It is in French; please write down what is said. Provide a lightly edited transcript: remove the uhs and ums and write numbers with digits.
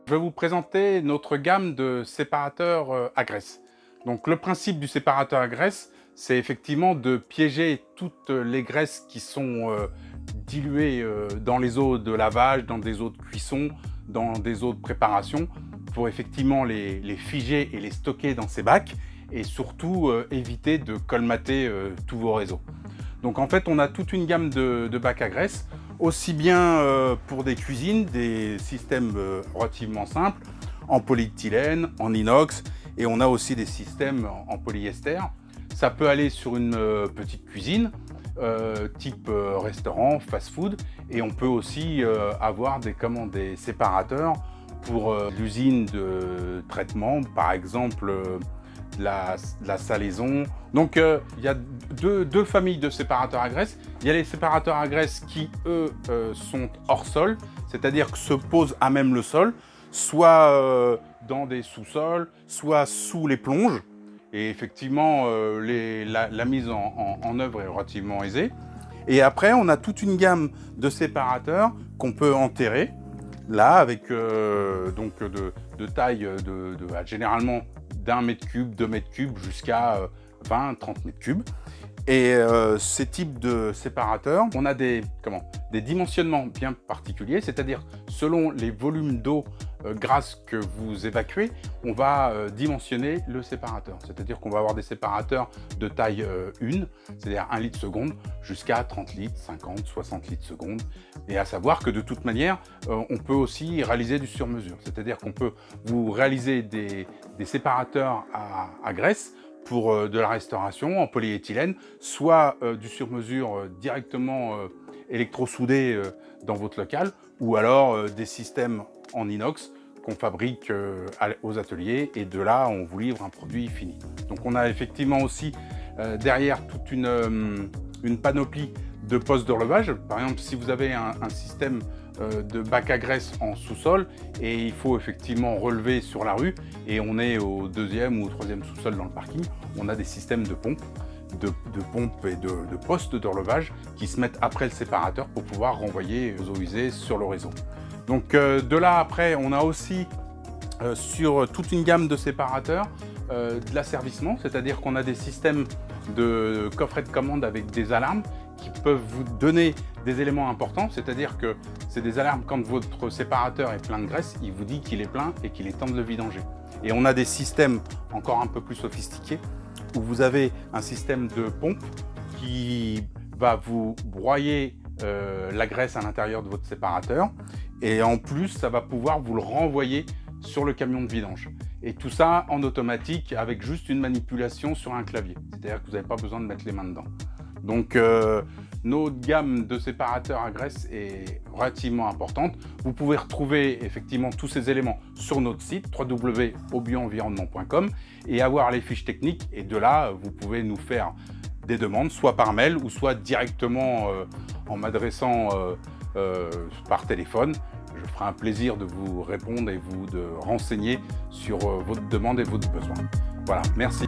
Je vais vous présenter notre gamme de séparateurs à graisse. Donc le principe du séparateur à graisse, c'est effectivement de piéger toutes les graisses qui sont diluées dans les eaux de lavage, dans des eaux de cuisson, dans des eaux de préparation, pour effectivement les figer et les stocker dans ces bacs, et surtout éviter de colmater tous vos réseaux. Donc en fait, on a toute une gamme de bacs à graisse, aussi bien pour des cuisines, des systèmes relativement simples, en polyéthylène, en inox, et on a aussi des systèmes en polyester. Ça peut aller sur une petite cuisine, type restaurant, fast-food, et on peut aussi avoir des séparateurs pour l'usine de traitement, par exemple la salaison. Donc il y a deux familles de séparateurs à graisse. Il y a les séparateurs à graisse qui, eux, sont hors sol, c'est-à-dire que se posent à même le sol, soit dans des sous-sols, soit sous les plonges. Et effectivement, la mise en œuvre est relativement aisée. Et après, on a toute une gamme de séparateurs qu'on peut enterrer, là, avec donc de taille généralement d'1 mètre cube, 2 mètres cubes, jusqu'à 20-30 mètres cubes. Et ces types de séparateurs, on a des dimensionnements bien particuliers, c'est-à-dire selon les volumes d'eau grasse que vous évacuez, on va dimensionner le séparateur. C'est-à-dire qu'on va avoir des séparateurs de taille 1, c'est-à-dire 1 litre seconde, jusqu'à 30 litres, 50, 60 litres seconde. Et à savoir que de toute manière, on peut aussi réaliser du sur-mesure. C'est-à-dire qu'on peut vous réaliser des séparateurs à graisse pour de la restauration en polyéthylène, soit du sur-mesure directement électrosoudé dans votre local, ou alors des systèmes en inox qu'on fabrique aux ateliers, et de là on vous livre un produit fini. Donc on a effectivement aussi derrière toute une panoplie de postes de relevage. Par exemple, si vous avez un système de bac à graisse en sous-sol et il faut effectivement relever sur la rue, et on est au 2e ou au 3e sous-sol dans le parking, on a des systèmes de pompes, et de postes de relevage qui se mettent après le séparateur pour pouvoir renvoyer aux eaux usées sur le réseau. Donc de là après, on a aussi sur toute une gamme de séparateurs de l'asservissement, c'est-à-dire qu'on a des systèmes de coffret de commande avec des alarmes qui peuvent vous donner des éléments importants, c'est-à-dire que c'est des alarmes quand votre séparateur est plein de graisse, il vous dit qu'il est plein et qu'il est temps de le vidanger. Et on a des systèmes encore un peu plus sophistiqués où vous avez un système de pompe qui va vous broyer la graisse à l'intérieur de votre séparateur, et en plus ça va pouvoir vous le renvoyer sur le camion de vidange. Et tout ça en automatique avec juste une manipulation sur un clavier. C'est-à-dire que vous n'avez pas besoin de mettre les mains dedans. Donc notre gamme de séparateurs à graisse est relativement importante. Vous pouvez retrouver effectivement tous ces éléments sur notre site www.obioenvironnement.com et avoir les fiches techniques. Et de là, vous pouvez nous faire des demandes, soit par mail ou soit directement en m'adressant par téléphone. Je ferai un plaisir de vous répondre et de renseigner sur votre demande et votre besoin. Voilà, merci.